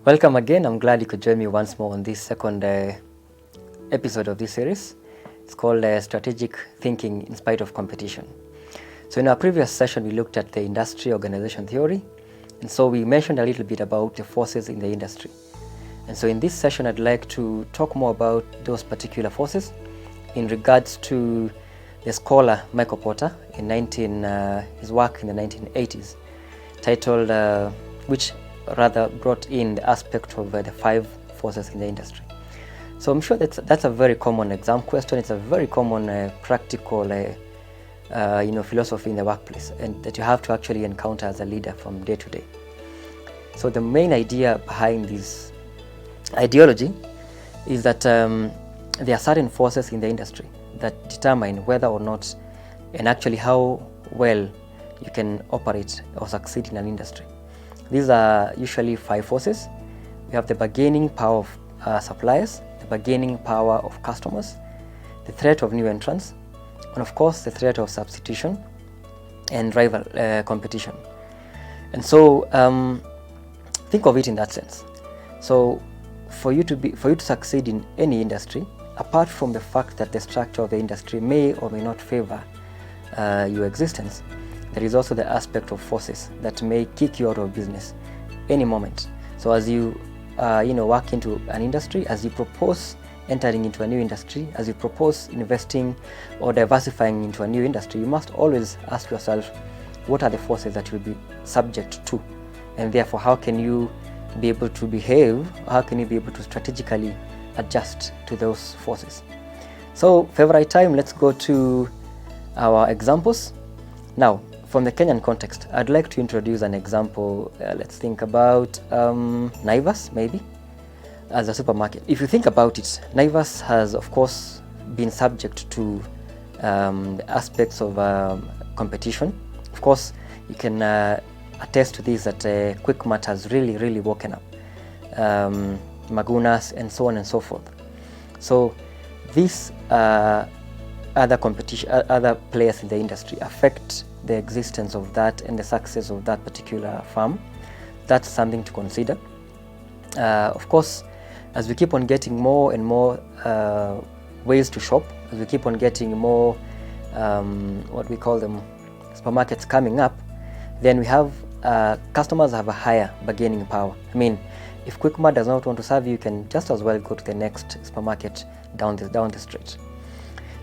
Welcome again. I'm glad you could join me once more on this second episode of this series. It's called Strategic Thinking in Spite of Competition. So in our previous session, we looked at the industry organization theory. And so we mentioned a little bit about the forces in the industry. And so in this session, I'd like to talk more about those particular forces in regards to the scholar Michael Porter in his work in the 1980s, titled, which rather brought in the aspect of the 5 forces in the industry. So I'm sure that's a very common exam question. It's a very common practical philosophy in the workplace, and that you have to actually encounter as a leader from day to day. So the main idea behind this ideology is that there are certain forces in the industry that determine whether or not and actually how well you can operate or succeed in an industry. These are usually 5 forces. We have the bargaining power of suppliers, the bargaining power of customers, the threat of new entrants, and of course the threat of substitution and rival competition. And so think of it in that sense. So for you to succeed in any industry, apart from the fact that the structure of the industry may or may not favor your existence, there is also the aspect of forces that may kick you out of business any moment. So as you work into an industry, as you propose entering into a new industry, as you propose investing or diversifying into a new industry, you must always ask yourself, what are the forces that you'll be subject to? And therefore, how can you be able to behave? How can you be able to strategically adjust to those forces? So, favorite time, let's go to our examples. Now, from the Kenyan context, I'd like to introduce an example. Let's think about Naivas, maybe, as a supermarket. If you think about it, Naivas has, of course, been subject to the aspects of competition. Of course, you can attest to this that Quickmart has really woken up. Magunas and so on and so forth. So these other players in the industry affect the existence of that and the success of that particular firm. That's something to consider. Of course, as we keep on getting more and more ways to shop, as we keep on getting more what we call them supermarkets coming up, then we have customers have a higher bargaining power. I mean, if Quickmart does not want to serve you, you can just as well go to the next supermarket down the street.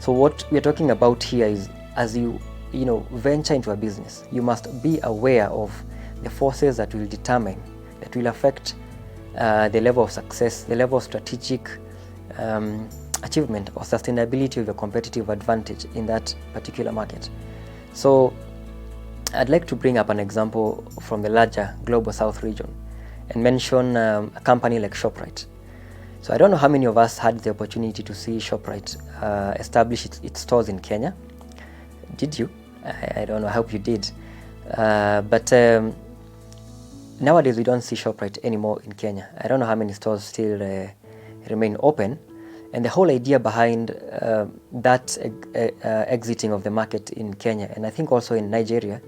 So what we're talking about here is, as you venture into a business, you must be aware of the forces that will determine, that will affect the level of success, the level of strategic achievement or sustainability of your competitive advantage in that particular market. So I'd like to bring up an example from the larger Global South region and mention a company like ShopRite. So I don't know how many of us had the opportunity to see ShopRite establish its stores in Kenya. Did you? I don't know, I hope you did. But nowadays we don't see ShopRite anymore in Kenya. I don't know how many stores still remain open. And the whole idea behind that exiting of the market in Kenya, and I think also in Nigeria,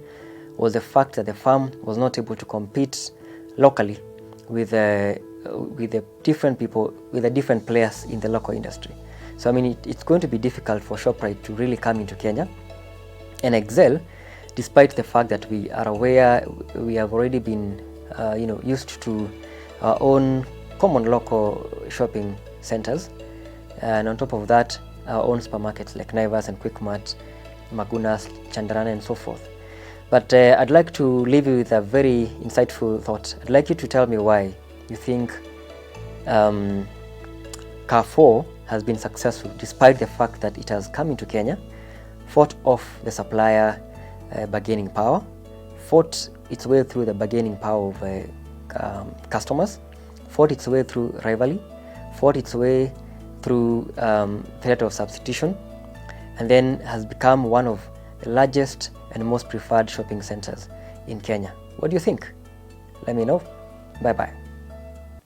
was the fact that the firm was not able to compete locally with the different people, with the different players in the local industry. So I mean, it's going to be difficult for ShopRite to really come into Kenya and excel, despite the fact that we are aware, we have already been used to our own common local shopping centers, and on top of that, our own supermarkets like Naivas and Quickmart, Magunas, Chandarana, and so forth. But I'd like to leave you with a very insightful thought. I'd like you to tell me why you think Carrefour has been successful, despite the fact that it has come into Kenya, fought off the supplier bargaining power, fought its way through the bargaining power of customers, fought its way through rivalry, fought its way through threat of substitution, and then has become one of the largest and most preferred shopping centers in Kenya. What do you think? Let me know. Bye-bye.